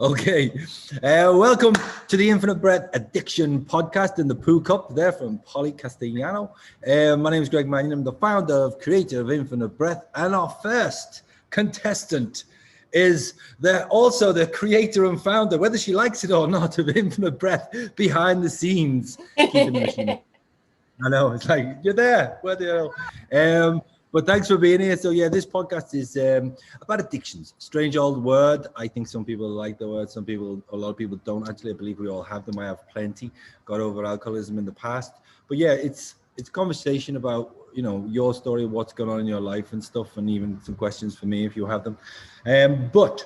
Okay, welcome to the Infinite Breath Addiction Podcast in the Poo Cup there from Castellano. My name is Greg Mannion. I'm the founder of creator of Infinite Breath, and our first contestant is also the creator and founder, whether she likes it or not, of Infinite Breath behind the scenes, keeping the machine. I know, it's like, you're there, where the hell? But thanks for being here. So yeah, this podcast is about addictions. Strange old word. I think some people like the word. A lot of people don't. Actually, I believe we all have them. I have plenty. Got over alcoholism in the past. But yeah, it's conversation about, your story, what's going on in your life and stuff, and even some questions for me if you have them. But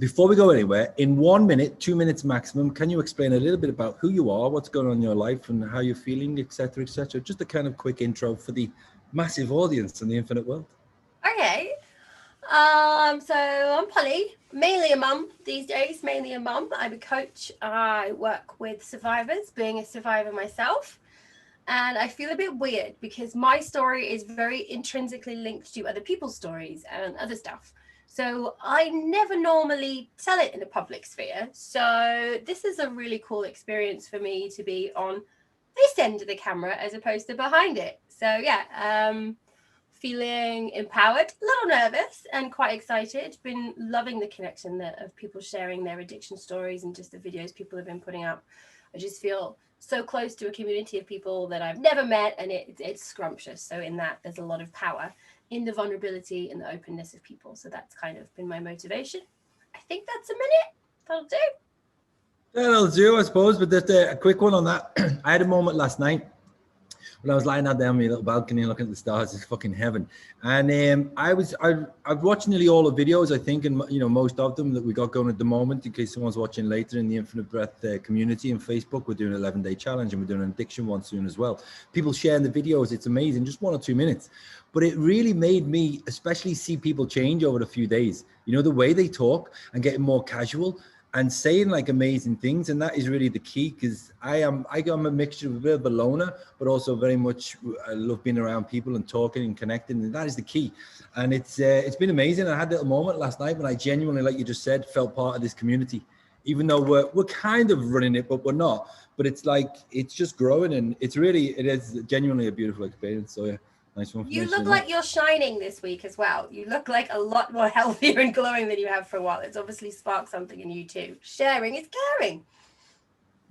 before we go anywhere, in 1 minute, 2 minutes maximum, can you explain a little bit about who you are, what's going on in your life, and how you're feeling, etc., etc.? Just a kind of quick intro for the massive audience in the infinite world. Okay. So I'm Polly, mainly a mum these days, I'm a coach. I work with survivors, being a survivor myself. And I feel a bit weird because my story is very intrinsically linked to other people's stories and other stuff. So I never normally tell it in a public sphere. So this is a really cool experience for me to be on this end of the camera as opposed to behind it. So yeah, feeling empowered, a little nervous and quite excited. Been loving the connection of people sharing their addiction stories and just the videos people have been putting up. I just feel so close to a community of people that I've never met, and it's scrumptious. So in that, there's a lot of power in the vulnerability and the openness of people. So that's kind of been my motivation. I think that's a minute. That'll do. That'll do, I suppose. But just a quick one on that. I had a moment last night when I was lying out there on my little balcony looking at the stars. It's fucking heaven. And I've watched nearly all the videos, I think, and most of them that we got going at the moment. In case someone's watching later in the Infinite Breath community and Facebook, we're doing an 11-day challenge, and we're doing an addiction one soon as well. People sharing the videos, it's amazing, just 1 or 2 minutes. But it really made me especially see people change over the few days. The way they talk and getting more casual and saying like amazing things. And that is really the key, because I'm a mixture of a bit of a loner, but also very much I love being around people and talking and connecting. And that is the key. And it's been amazing. I had a little moment last night when I genuinely, like you just said, felt part of this community, even though we're kind of running it, but we're not. But it's like, it's just growing, and it is genuinely a beautiful experience. So yeah. Nice one. You look like you're shining this week as well. You look like a lot more healthier and glowing than you have for a while. It's obviously sparked something in you too. Sharing is caring.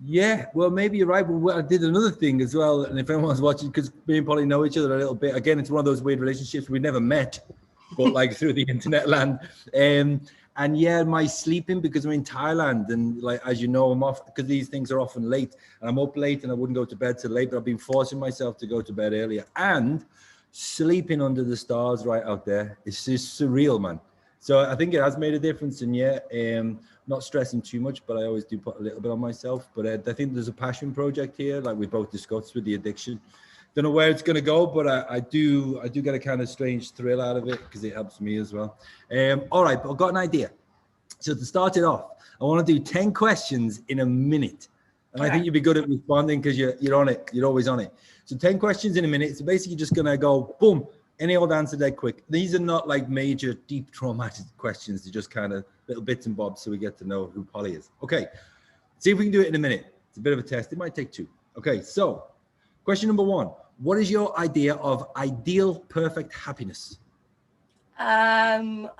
Yeah, well, maybe you're right. But I did another thing as well. And if anyone's watching, because me and Polly know each other a little bit, again, it's one of those weird relationships we never met, but like through the internet land. And yeah, my sleeping, because I'm in Thailand, and like, as you know, I'm off because these things are often late, and I'm up late and I wouldn't go to bed till late, but I've been forcing myself to go to bed earlier. And sleeping under the stars right out there, it's just surreal, man. So I think it has made a difference. And yeah, not stressing too much, but I always do put a little bit on myself. But I think there's a passion project here, like we both discussed with the addiction. Don't know where it's going to go, but I do get a kind of strange thrill out of it because it helps me as well. All right, but I've got an idea. So to start it off, I want to do 10 questions in a minute. And I think you'd be good at responding because you're on it. You're always on it. So 10 questions in a minute. So basically just going to go, boom, any old answer dead quick. These are not like major, deep, traumatic questions. They're just kind of little bits and bobs so we get to know who Polly is. Okay, see if we can do it in a minute. It's a bit of a test. It might take 2. Okay, so question number 1. What is your idea of ideal, perfect happiness? Heart-centered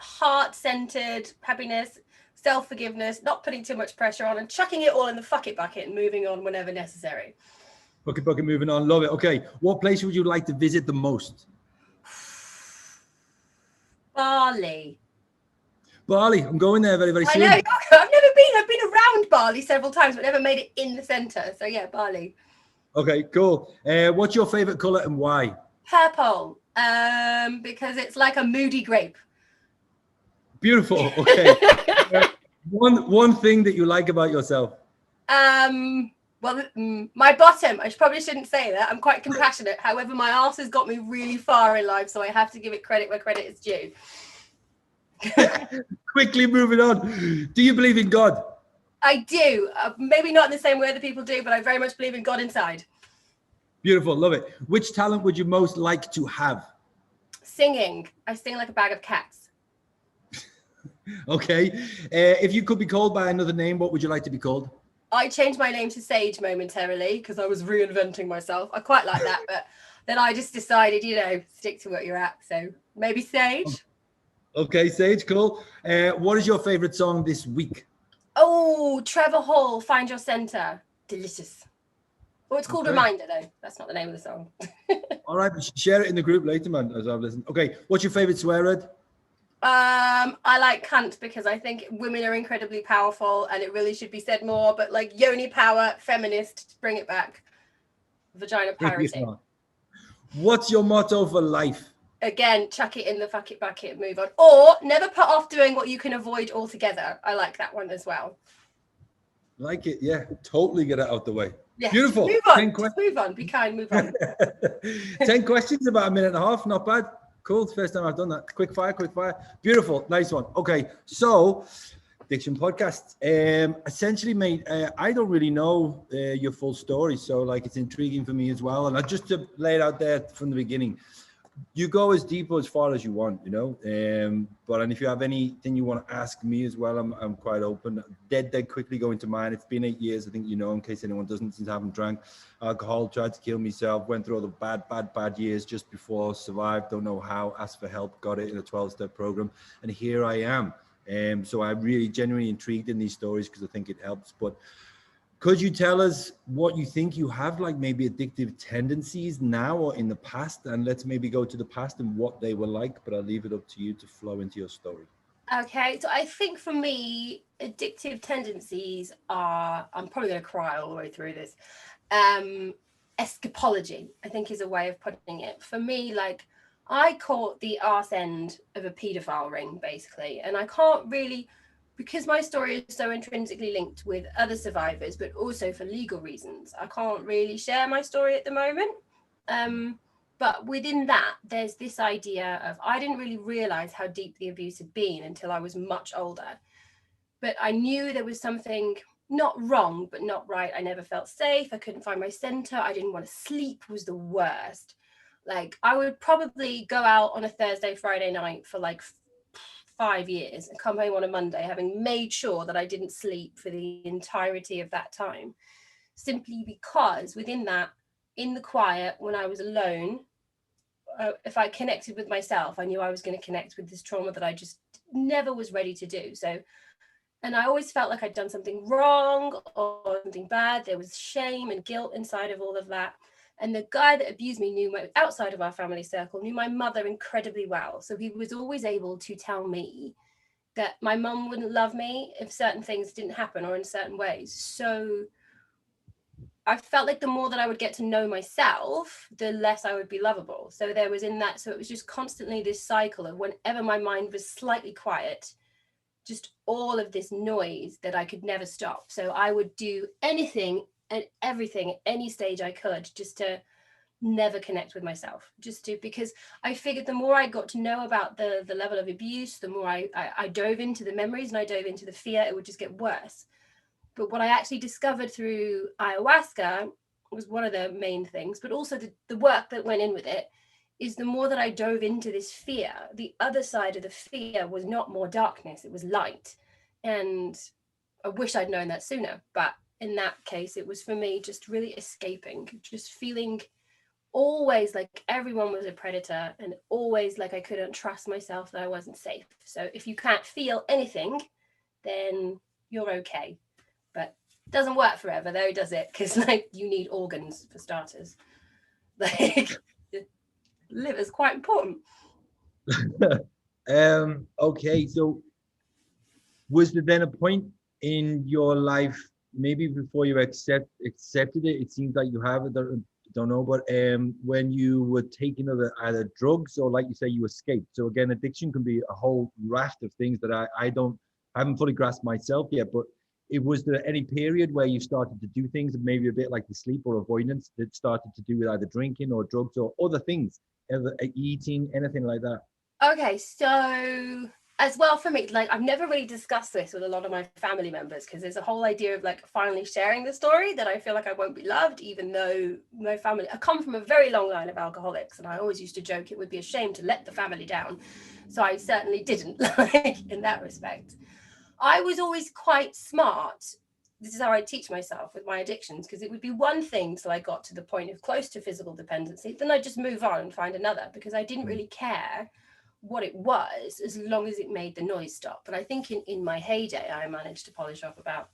happiness, self-forgiveness, not putting too much pressure on, and chucking it all in the fuck it bucket and moving on whenever necessary. Bucket, moving on. Love it. Okay. What place would you like to visit the most? Bali. I'm going there very, very soon. I know. I've never been. I've been around Bali several times, but never made it in the center. So yeah, Bali. Okay, cool. What's your favorite color and why? Purple. Because it's like a moody grape. Beautiful. Okay. One thing that you like about yourself. Well, my bottom. I probably shouldn't say that. I'm quite compassionate. However, my arse has got me really far in life, so I have to give it credit where credit is due. Quickly moving on. Do you believe in God? I do. Maybe not in the same way that people do, but I very much believe in God inside. Beautiful. Love it. Which talent would you most like to have? Singing. I sing like a bag of cats. Okay. If you could be called by another name, what would you like to be called? I changed my name to Sage momentarily because I was reinventing myself. I quite like that, but then I just decided, stick to what you're at. So maybe Sage. Okay, Sage, cool. What is your favorite song this week? Oh, Trevor Hall, Find Your Center. Delicious. Oh, it's called Okay. Reminder, though. That's not the name of the song. All right, share it in the group later, man, as I've listened. Okay, what's your favorite swear word? I like cunt because I think women are incredibly powerful and it really should be said more, but like yoni power, feminist, bring it back. Vagina parity. What's your motto for life? Again, chuck it in the fuck it bucket, move on. Or never put off doing what you can avoid altogether. I like that one as well. Like it, yeah. Totally get it out the way. Yeah. Beautiful. Move on. Move on. Be kind. Move on. 10 questions, about a minute and a half. Not bad. Cool. It's the first time I've done that. Quick fire. Beautiful. Nice one. Okay. So, Addiction Podcast. Essentially, mate, I don't really know your full story. So, like, it's intriguing for me as well. And I just to lay it out there from the beginning. You go as deep or as far as you want, and if you have anything you want to ask me as well, I'm quite open. Dead quickly go into mine. It's been 8 years, I think, in case anyone doesn't, since I haven't drank alcohol, tried to kill myself, went through all the bad years just before, survived, don't know how, asked for help, got it in a 12-step program, and here I am. So I'm really genuinely intrigued in these stories because I think it helps. But could you tell us what you think you have, like maybe addictive tendencies now or in the past? And let's maybe go to the past and what they were like, but I'll leave it up to you to flow into your story. Okay, so I think for me, addictive tendencies are, I'm probably going to cry all the way through this, escapology, I think is a way of putting it. For me, like, I caught the arse end of a paedophile ring, basically, and I can't really... because my story is so intrinsically linked with other survivors, but also for legal reasons, I can't really share my story at the moment. But within that, there's this idea of, I didn't really realize how deep the abuse had been until I was much older. But I knew there was something not wrong, but not right. I never felt safe. I couldn't find my center. I didn't want to sleep, was the worst. Like, I would probably go out on a Thursday, Friday night for like 5 years and come home on a Monday having made sure that I didn't sleep for the entirety of that time, simply because within that, in the quiet, when I was alone, if I connected with myself, I knew I was going to connect with this trauma that I just never was ready to do. So, and I always felt like I'd done something wrong or something bad. There was shame and guilt inside of all of that. And the guy that abused me knew outside of our family circle, knew my mother incredibly well. So he was always able to tell me that my mum wouldn't love me if certain things didn't happen or in certain ways. So I felt like the more that I would get to know myself, the less I would be lovable. So there was in that, so it was just constantly this cycle of whenever my mind was slightly quiet, just all of this noise that I could never stop. So I would do anything and everything at any stage I could just to never connect with myself, because I figured the more I got to know about the level of abuse, the more I dove into the memories and I dove into the fear, it would just get worse. But what I actually discovered through ayahuasca was one of the main things, but also the work that went in with it, is the more that I dove into this fear, the other side of the fear was not more darkness, it was light. And I wish I'd known that sooner, but in that case, it was for me just really escaping, just feeling always like everyone was a predator and always like I couldn't trust myself, that I wasn't safe. So if you can't feel anything, then you're okay. But it doesn't work forever though, does it? Because like you need organs for starters. Like liver's quite important. Okay, so was there then a point in your life, maybe before you accepted it, it seems like you have it, don't know, but when you were taking either drugs or, like you say, you escaped. So again, addiction can be a whole raft of things that I haven't fully grasped myself yet, but was there any period where you started to do things, maybe a bit like the sleep or avoidance, that started to do with either drinking or drugs or other things, eating, anything like that? Okay, so as well for me, like I've never really discussed this with a lot of my family members because there's a whole idea of like finally sharing the story that I feel like I won't be loved, even though my family, I come from a very long line of alcoholics, and I always used to joke it would be a shame to let the family down. So I certainly didn't, like, in that respect. I was always quite smart. This is how I teach myself with my addictions, because it would be one thing till I got to the point of close to physical dependency, then I'd just move on and find another, because I didn't really care what it was as long as it made the noise stop. But I think in my heyday, I managed to polish off about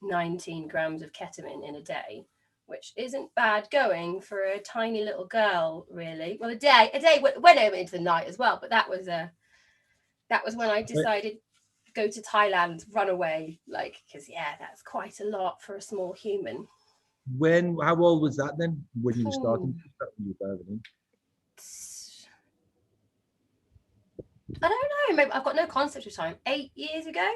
19 grams of ketamine in a day, which isn't bad going for a tiny little girl, really. Well, a day went over into the night as well, but that was when I decided to go to Thailand, run away, like, because that's quite a lot for a small human. How old was that then when you were starting to diving in? I don't know, maybe I've got no concept of time. 8 years ago?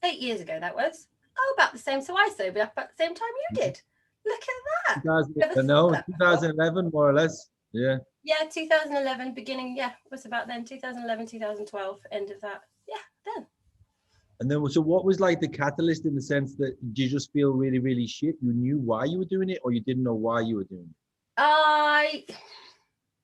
8 years ago that was. Oh, about the same. So I sobered up about the same time you did. Look at that. 2011, more or less. Yeah. Yeah, 2011, beginning, was about then, 2011, 2012, end of that. Yeah, then. And then, so what was like the catalyst, in the sense that did you just feel really, really shit? You knew why you were doing it, or you didn't know why you were doing it?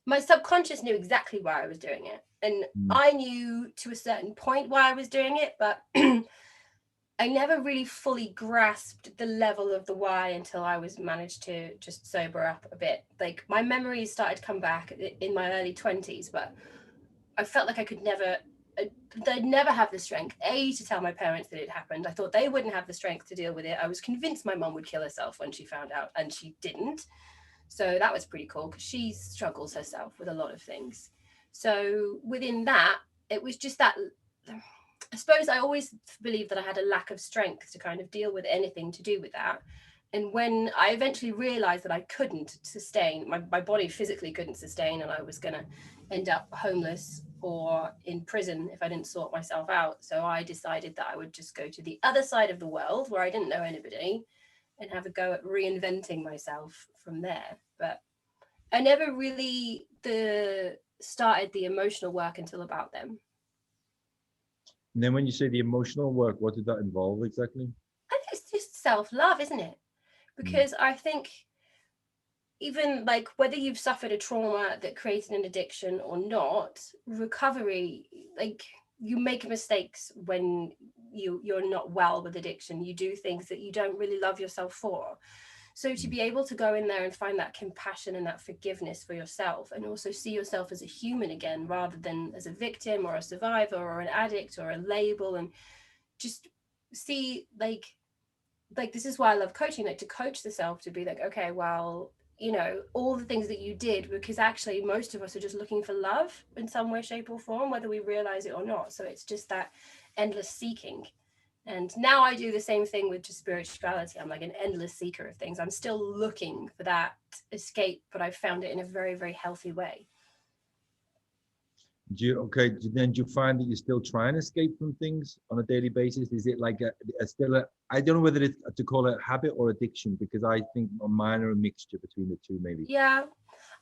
My subconscious knew exactly why I was doing it. And I knew to a certain point why I was doing it, but I never really fully grasped the level of the why until I was managed to just sober up a bit. Like, my memories started to come back in my early 20s, but I felt like they'd never have the strength, to tell my parents that it happened. I thought they wouldn't have the strength to deal with it. I was convinced my mum would kill herself when she found out, and she didn't. So that was pretty cool, because she struggles herself with a lot of things. So within that, it was just that, I suppose I always believed that I had a lack of strength to kind of deal with anything to do with that. And when I eventually realized that I couldn't sustain, my body physically couldn't sustain, and I was going to end up homeless or in prison if I didn't sort myself out. So I decided that I would just go to the other side of the world where I didn't know anybody and have a go at reinventing myself from there. But I never really started the emotional work until about then. And then when you say the emotional work, what did that involve exactly? I think it's just self-love, isn't it? Because I think even like whether you've suffered a trauma that created an addiction or not, recovery, like, you make mistakes when you're not well with addiction. You do things that you don't really love yourself for. So to be able to go in there and find that compassion and that forgiveness for yourself, and also see yourself as a human again, rather than as a victim or a survivor or an addict or a label, and just see like this is why I love coaching, like to coach the self, to be like, okay, well, all the things that you did, because actually most of us are just looking for love in some way, shape or form, whether we realize it or not. So it's just that endless seeking. And now I do the same thing with just spirituality. I'm like an endless seeker of things. I'm still looking for that escape, but I've found it in a very, very healthy way. Then do you find that you're still trying to escape from things on a daily basis? Is it like I don't know whether it's to call it habit or addiction, because I think mine are a mixture between the two, maybe. Yeah,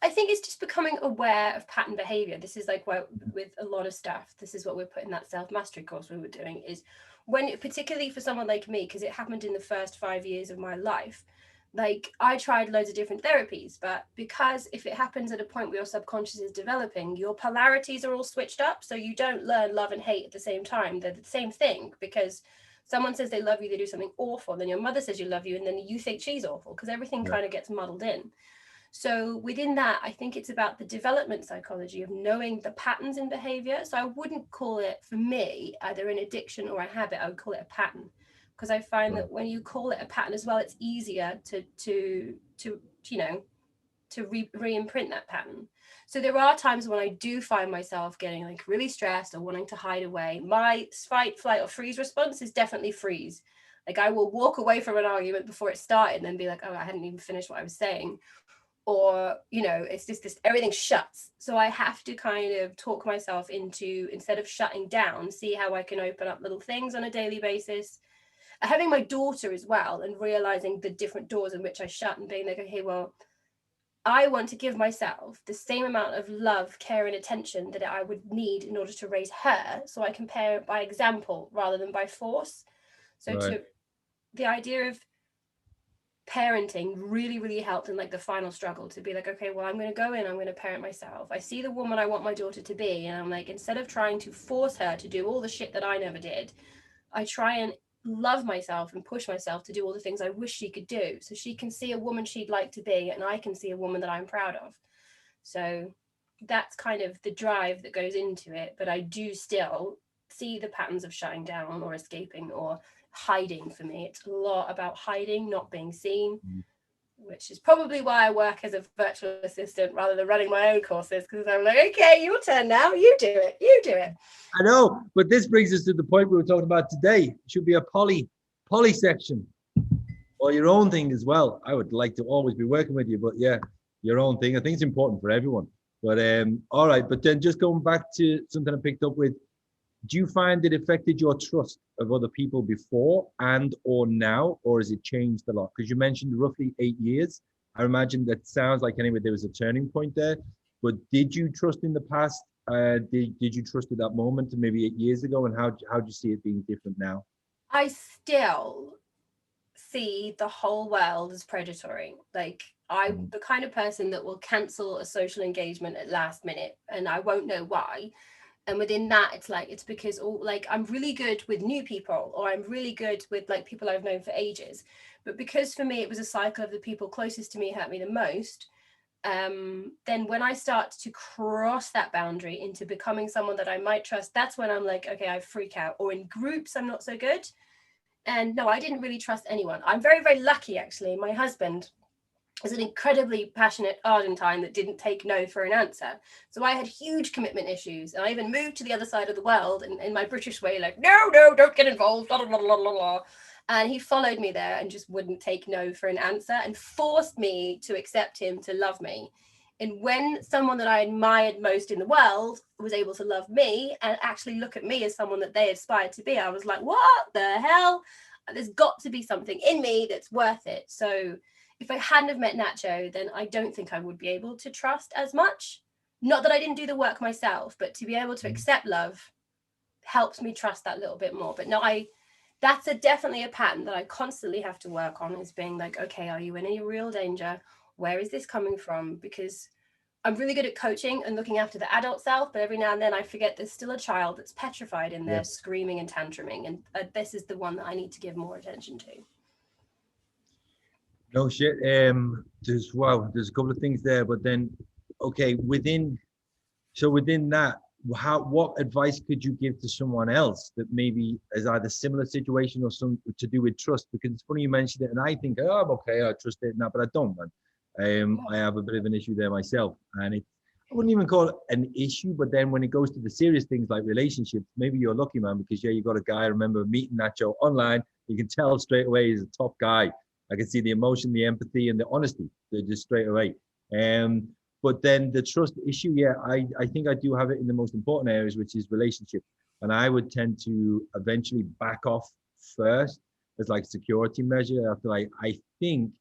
I think it's just becoming aware of pattern behavior. This is like where, with a lot of stuff, this is what we're putting that self-mastery course we were doing, is when, particularly for someone like me, because it happened in the first 5 years of my life, like I tried loads of different therapies, but because if it happens at a point where your subconscious is developing, your polarities are all switched up. So you don't learn love and hate at the same time. They're the same thing, because someone says they love you, they do something awful, then your mother says you love you, and then you think she's awful, because everything kind of gets muddled in. So within that, I think it's about the development psychology of knowing the patterns in behavior. So I wouldn't call it, for me, either an addiction or a habit. I would call it a pattern, because I find that when you call it a pattern as well, it's easier to re-imprint that pattern. So there are times when I do find myself getting like really stressed or wanting to hide away. My fight, flight, or freeze response is definitely freeze. Like I will walk away from an argument before it started and then be like, oh, I hadn't even finished what I was saying. Or, it's just this, everything shuts. So I have to kind of talk myself into, instead of shutting down, see how I can open up little things on a daily basis. Having my daughter as well, and realizing the different doors in which I shut, and being like, okay, well, I want to give myself the same amount of love, care, and attention that I would need in order to raise her. So I can parent by example rather than by force. So Right. The idea of parenting really, really helped in like the final struggle to be like, okay, well, I'm going to go in, I'm going to parent myself. I see the woman I want my daughter to be. And I'm like, instead of trying to force her to do all the shit that I never did, I try and love myself and push myself to do all the things I wish she could do, so she can see a woman she'd like to be and I can see a woman that I'm proud of. So that's kind of the drive that goes into it. But I do still see the patterns of shutting down or escaping or hiding. For me, it's a lot about hiding, not being seen, which is probably why I work as a virtual assistant rather than running my own courses, because I'm like, okay, your turn now, you do it. I know, but this brings us to the point we were talking about today. It should be a poly section or your own thing as well. I would like to always be working with you, but yeah, your own thing. I think it's important for everyone. But all right, but then just going back to something I picked up with, do you find it affected your trust of other people before and or now, or has it changed a lot? Because you mentioned roughly 8 years. I imagine that sounds like anyway there was a turning point there. But did you trust in the past? Did you trust at that moment, maybe 8 years ago, and how do you see it being different now? I still see the whole world as predatory. Like, I'm the kind of person that will cancel a social engagement at last minute and I won't know why. And within that, it's like, it's because like I'm really good with new people, or I'm really good with like people I've known for ages. But because for me, it was a cycle of the people closest to me hurt me the most. Then when I start to cross that boundary into becoming someone that I might trust, that's when I'm like, okay, I freak out. Or in groups, I'm not so good. And no, I didn't really trust anyone. I'm very, very lucky, actually. My husband is an incredibly passionate Argentine that didn't take no for an answer. So I had huge commitment issues. And I even moved to the other side of the world and in my British way, like, no, don't get involved, blah, blah, blah, blah, blah. And he followed me there and just wouldn't take no for an answer and forced me to accept him, to love me. And when someone that I admired most in the world was able to love me and actually look at me as someone that they aspired to be, I was like, what the hell? There's got to be something in me that's worth it. So if I hadn't have met Nacho, then I don't think I would be able to trust as much. Not that I didn't do the work myself, but to be able to accept love helps me trust that little bit more. But no, that's definitely a pattern that I constantly have to work on, is being like, okay, are you in any real danger? Where is this coming from? Because I'm really good at coaching and looking after the adult self, but every now and then I forget there's still a child that's petrified in there, screaming and tantruming. And this is the one that I need to give more attention to. No shit. There's a couple of things there, but then, okay, within that, what advice could you give to someone else that maybe is either similar situation or some to do with trust? Because it's funny you mentioned it, and I think, oh, I'm okay, I trust it now, but I don't, man. I have a bit of an issue there myself, and I wouldn't even call it an issue, but then when it goes to the serious things like relationships, maybe you're lucky, man, because yeah, you got a guy. I remember meeting Nacho online. You can tell straight away he's a top guy. I can see the emotion, the empathy, and the honesty. They're just straight away. But then the trust issue, yeah, I think I do have it in the most important areas, which is relationship. And I would tend to eventually back off first as like security measure. After I think,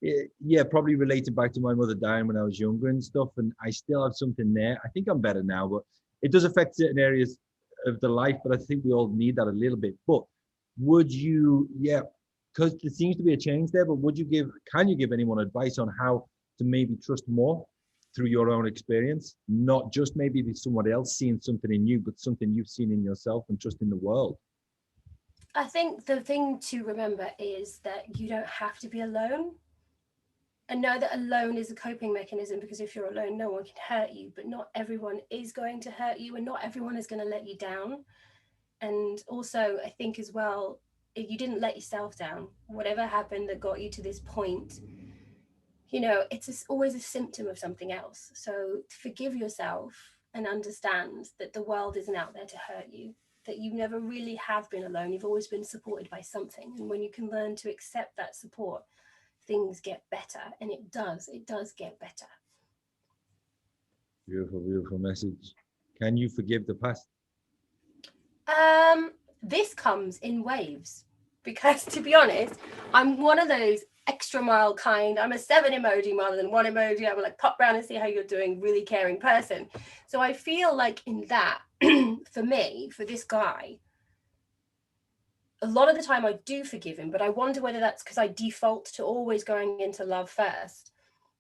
yeah, probably related back to my mother dying when I was younger and stuff. And I still have something there. I think I'm better now, but it does affect certain areas of the life. But I think we all need that a little bit. But would you, yeah, because there seems to be a change there, but can you give anyone advice on how to maybe trust more through your own experience, not just maybe with someone else seeing something in you, but something you've seen in yourself and trusting the world? I think the thing to remember is that you don't have to be alone. And know that alone is a coping mechanism, because if you're alone, no one can hurt you, but not everyone is going to hurt you and not everyone is going to let you down. And also, I think as well, if you didn't let yourself down, whatever happened that got you to this point, it's always a symptom of something else. So forgive yourself and understand that the world isn't out there to hurt you, that you never really have been alone. You've always been supported by something. And when you can learn to accept that support, things get better. And it does get better. Beautiful, beautiful message. Can you forgive the past? This comes in waves. because to be honest, I'm one of those extra mile kind. I'm a 7 emoji rather than 1 emoji. I'm like, pop round and see how you're doing, really caring person. So I feel like in that, for me, for this guy, a lot of the time I do forgive him, but I wonder whether that's because I default to always going into love first.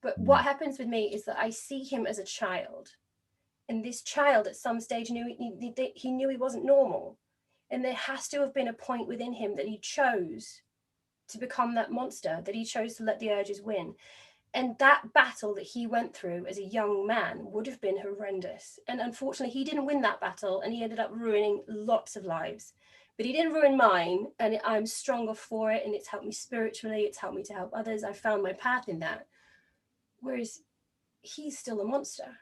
But what happens with me is that I see him as a child. And this child at some stage knew he knew he wasn't normal. And there has to have been a point within him that he chose to become that monster, that he chose to let the urges win. And that battle that he went through as a young man would have been horrendous. And unfortunately, he didn't win that battle, and he ended up ruining lots of lives. But he didn't ruin mine, and I'm stronger for it, and it's helped me spiritually, it's helped me to help others. I found my path in that. Whereas he's still a monster.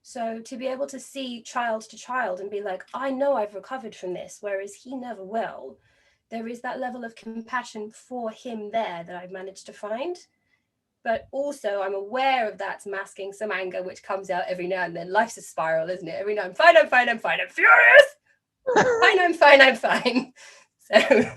So to be able to see child to child and be like, I know I've recovered from this, whereas he never will, there is that level of compassion for him there that I've managed to find. But also I'm aware of that's masking some anger, which comes out every now and then. Life's a spiral, isn't it? Every now, I'm fine, I'm furious. I'm fine. So.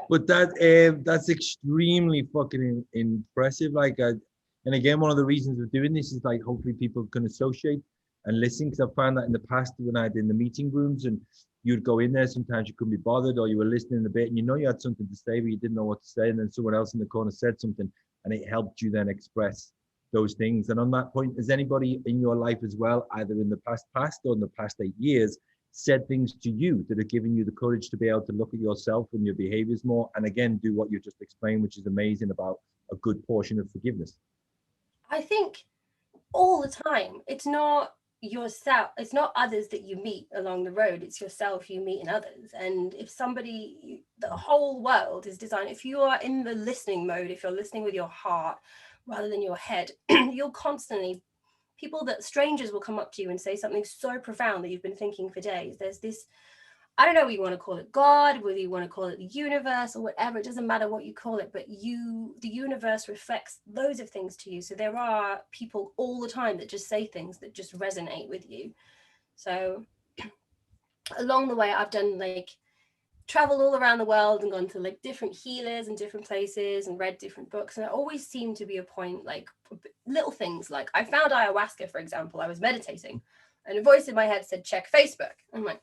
But that's extremely fucking impressive. Like, and again, one of the reasons of doing this is like, hopefully people can associate and listen, because I've found that in the past when I did in the meeting rooms and you'd go in there, sometimes you couldn't be bothered, or you were listening a bit and you know you had something to say, but you didn't know what to say. And then someone else in the corner said something and it helped you then express those things. And on that point, is anybody in your life as well, either in the past or in the past 8 years, said things to you that are giving you the courage to be able to look at yourself and your behaviors more, and again, do what you just explained, which is amazing, about a good portion of forgiveness? I think all the time. It's not yourself, it's not others that you meet along the road, it's yourself you meet in others. And if somebody, the whole world is designed, if you are in the listening mode, if you're listening with your heart rather than your head, you'll constantly, strangers will come up to you and say something so profound that you've been thinking for days. There's this, I don't know what you want to call it, God, whether you want to call it the universe or whatever, it doesn't matter what you call it, but the universe reflects loads of things to you. So there are people all the time that just say things that just resonate with you. So along the way, I've done traveled all around the world and gone to different healers and different places and read different books. And it always seemed to be a point, little things, like I found ayahuasca, for example. I was meditating and a voice in my head said, check Facebook. I'm like,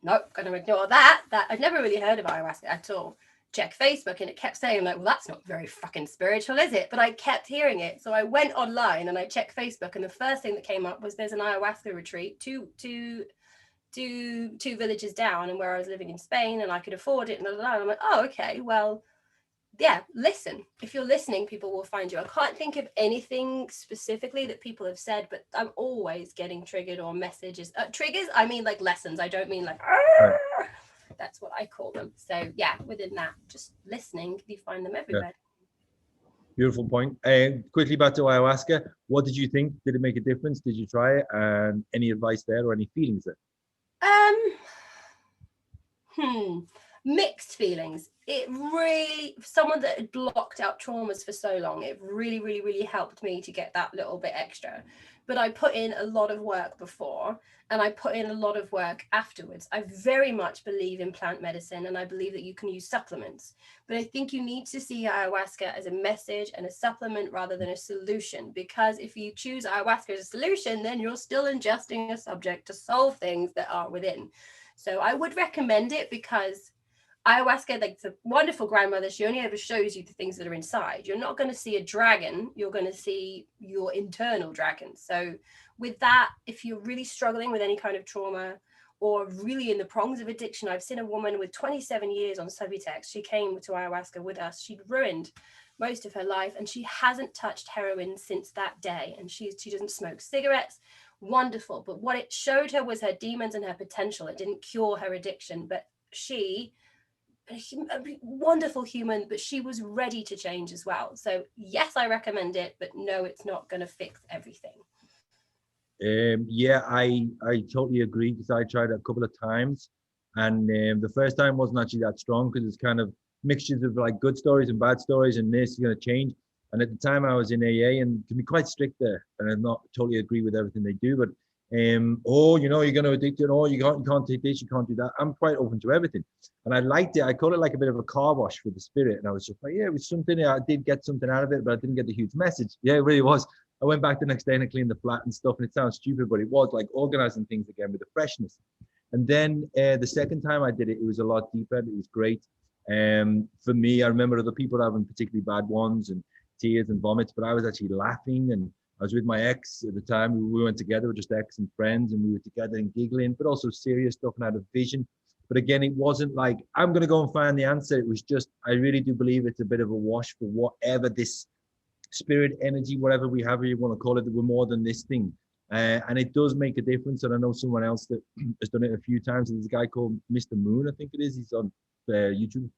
nope, gonna ignore that. I've never really heard of ayahuasca at all. Check Facebook, and it kept saying well, that's not very fucking spiritual, is it? But I kept hearing it. So I went online and I checked Facebook, and the first thing that came up was there's an ayahuasca retreat two villages down, and where I was living in Spain, and I could afford it. And I'm like, oh, okay, well, yeah, listen. If you're listening, people will find you. I can't think of anything specifically that people have said, but I'm always getting triggered or messages. Triggers, I mean lessons. I don't mean that's what I call them. So yeah, within that, just listening, you find them everywhere. Yeah. Beautiful point. Quickly back to ayahuasca. What did you think? Did it make a difference? Did you try it? And any advice there or any feelings there? Mixed feelings. It really, someone that had blocked out traumas for so long, it really, really, really helped me to get that little bit extra. But I put in a lot of work before, and I put in a lot of work afterwards. I very much believe in plant medicine, and I believe that you can use supplements. But I think you need to see ayahuasca as a message and a supplement rather than a solution, because if you choose ayahuasca as a solution, then you're still ingesting a subject to solve things that are within. So I would recommend it, because ayahuasca, the wonderful grandmother, she only ever shows you the things that are inside. You're not going to see a dragon, you're going to see your internal dragon. So with that, if you're really struggling with any kind of trauma or really in the prongs of addiction, I've seen a woman with 27 years on Subutex. She came to ayahuasca with us. She'd ruined most of her life, and she hasn't touched heroin since that day. And she doesn't smoke cigarettes. Wonderful. But what it showed her was her demons and her potential. It didn't cure her addiction, but she, a wonderful human, but she was ready to change as well. So yes, I recommend it, but no, it's not going to fix everything. Yeah, I totally agree, because I tried it a couple of times, and the first time wasn't actually that strong, because it's kind of mixtures of good stories and bad stories, and this is going to change. And at the time I was in AA, and can be quite strict there, and I'm not totally agree with everything they do, but Oh, you know, you're going to addict it. Oh, you can't take this, you can't do that. I'm quite open to everything. And I liked it. I call it like a bit of a car wash for the spirit. And I was just like, yeah, it was something. I did get something out of it, but I didn't get the huge message. Yeah, it really was. I went back the next day and I cleaned the flat and stuff. And it sounds stupid, but it was like organizing things again with the freshness. And then the second time I did it, it was a lot deeper. It was great. For me, I remember other people having particularly bad ones and tears and vomits, but I was actually laughing, and I was with my ex at the time. We went together, just ex and friends, and we were together and giggling, but also serious stuff and had a vision. But again, it wasn't like, I'm going to go and find the answer. It was just, I really do believe it's a bit of a wash for whatever this spirit, energy, whatever we have, you want to call it, that we're more than this thing. And it does make a difference. And I know someone else that has done it a few times. There's a guy called Mr. Moon, I think it is. He's on YouTube.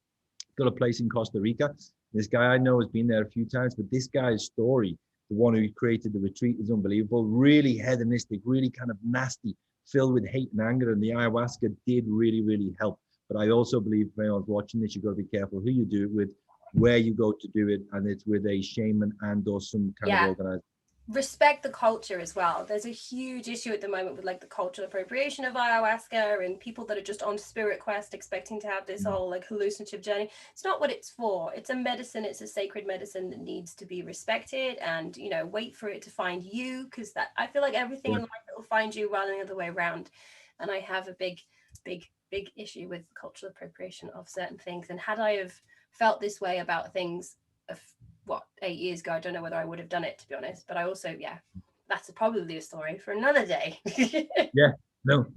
Got a place in Costa Rica. This guy I know has been there a few times, but this guy's story, the one who created the retreat, is unbelievable. Really hedonistic, really kind of nasty, filled with hate and anger. And the ayahuasca did really, really help. But I also believe if anyone's watching this, you've got to be careful who you do it with, where you go to do it, and it's with a shaman and or some kind of organized. Respect the culture as well. There's a huge issue at the moment with like the cultural appropriation of ayahuasca and people that are just on spirit quest expecting to have this whole like hallucinative journey. It's not what it's for. It's a medicine. It's a sacred medicine that needs to be respected, and you know, wait for it to find you, because that, I feel like everything in life will find you rather than the other way around. And I have a big issue with cultural appropriation of certain things. And had I have felt this way about things of 8 years ago, I don't know whether I would have done it, to be honest. But I also, that's probably a story for another day. The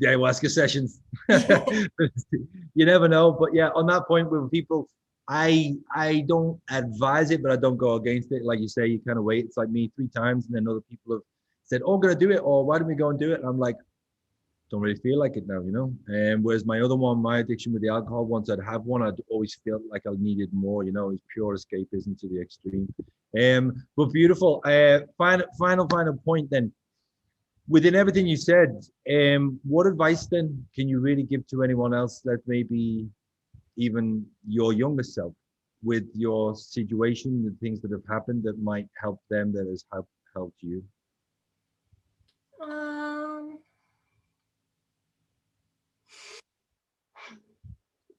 ayahuasca sessions. You never know. But yeah, on that point with people, I don't advise it, but I don't go against it. Like you say, you kind of wait. It's like me 3 times, and then other people have said, oh, I'm going to do it, or why don't we go and do it? And I'm like, don't really feel like it now, you know. And whereas my other one, my addiction with the alcohol, once I'd have one, I'd always feel like I needed more, you know. It's pure escapism to the extreme. But beautiful. Final point then. Within everything you said, what advice then can you really give to anyone else that maybe even your younger self with your situation, the things that have happened that might help them, that has helped you?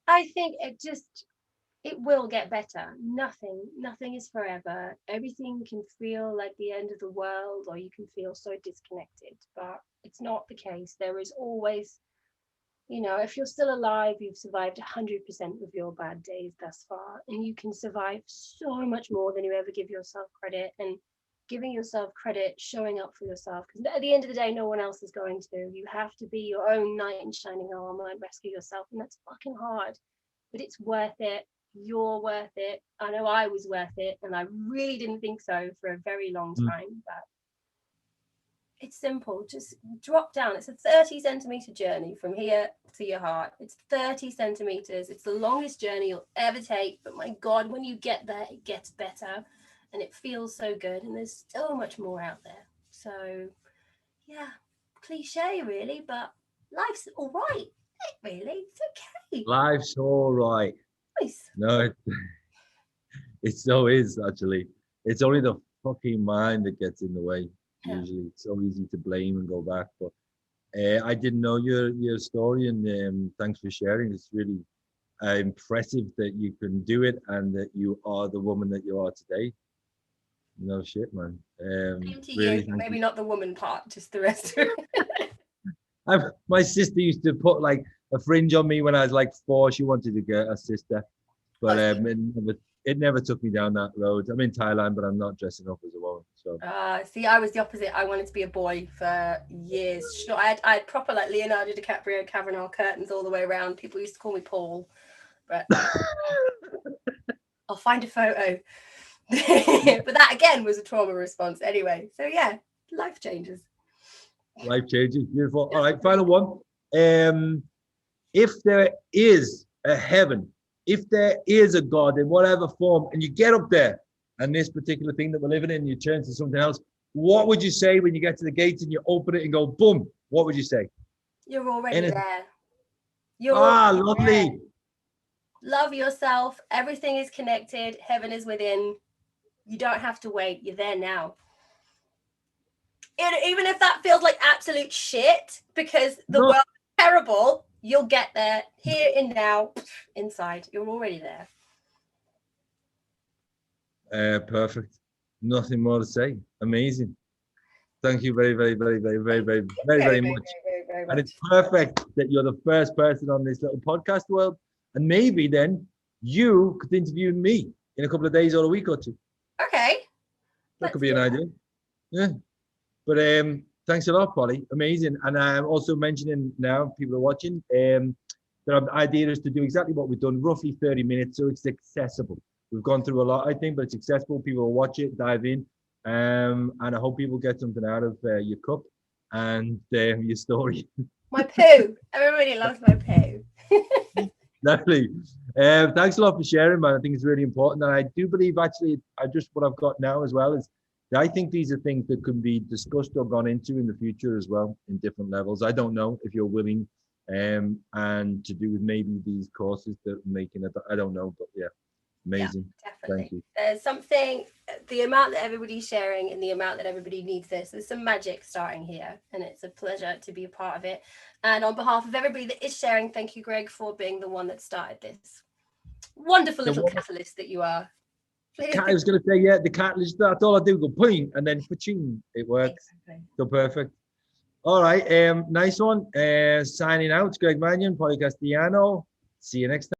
I think it will get better. Nothing is forever. Everything can feel like the end of the world, or you can feel so disconnected, but it's not the case. There is always, you know, if you're still alive, you've survived 100% of your bad days thus far, and you can survive so much more than you ever give yourself credit. And giving yourself credit, showing up for yourself, because at the end of the day, no one else is going to. You have to be your own knight in shining armor and rescue yourself, and that's fucking hard, but it's worth it. You're worth it. I know I was worth it, and I really didn't think so for a very long time, but it's simple. Just drop down. It's a 30-centimeter journey from here to your heart. It's 30 centimeters. It's the longest journey you'll ever take, but my God, when you get there, it gets better and it feels so good, and there's so much more out there. So yeah, cliche really, but life's all right. Really, it's okay. Life's all right. Nice. No, it so is actually. It's only the fucking mind that gets in the way. Usually, it's so easy to blame and go back. But I didn't know your story, and thanks for sharing. It's really impressive that you can do it, and that you are the woman that you are today. No shit, man. Same to really, you. Maybe not the woman part, just the rest of it. My sister used to put like a fringe on me when I was like 4. She wanted to get a sister, but it never took me down that road. I'm in Thailand, but I'm not dressing up as a woman. So see, I was the opposite. I wanted to be a boy for years. I had proper like Leonardo DiCaprio Kavanaugh curtains all the way around. People used to call me Paul, but I'll find a photo. But that again was a trauma response anyway. So yeah, life changes. Life changes. Beautiful. All right, final one. If there is a heaven, if there is a God in whatever form, and you get up there, and this particular thing that we're living in, you turn to something else, what would you say when you get to the gates and you open it and go, boom? What would you say? You're already there. You're lovely. There. Love yourself. Everything is connected. Heaven is within. You don't have to wait. You're there now. Even if that feels like absolute shit because the No. world is terrible, you'll get there here and now inside. You're already there. Perfect. Nothing more to say. Amazing. Thank you very, very, very, very, very, very, very, very much. Very And it's perfect that you're the first person on this little podcast world. And maybe then you could interview me in a couple of days or a week or two. Okay. That could be an idea. Yeah. But thanks a lot, Polly. Amazing. And I'm also mentioning now, people are watching, that our idea is to do exactly what we've done, roughly 30 minutes, so it's accessible. We've gone through a lot, I think, but it's accessible. People will watch it, dive in. And I hope people get something out of your cup and your story. My poo. Everybody loves my poo. Definitely. Thanks a lot for sharing, man. I think it's really important. And I do believe, actually, what I've got now as well is I think these are things that can be discussed or gone into in the future as well in different levels. I don't know if you're willing and to do with maybe these courses that are making it. I don't know, but yeah, amazing. Yeah, definitely. Thank you. There's something, the amount that everybody's sharing and the amount that everybody needs this, there's some magic starting here, and it's a pleasure to be a part of it. And on behalf of everybody that is sharing, thank you, Greg, for being the one that started this wonderful little catalyst that you are. I was going to say, yeah, the catalyst, that's all I do, go ping, and then pa-ching, it works. Exactly. So perfect. All right, nice one. Signing out, Greg Mannion, Castellano. See you next time.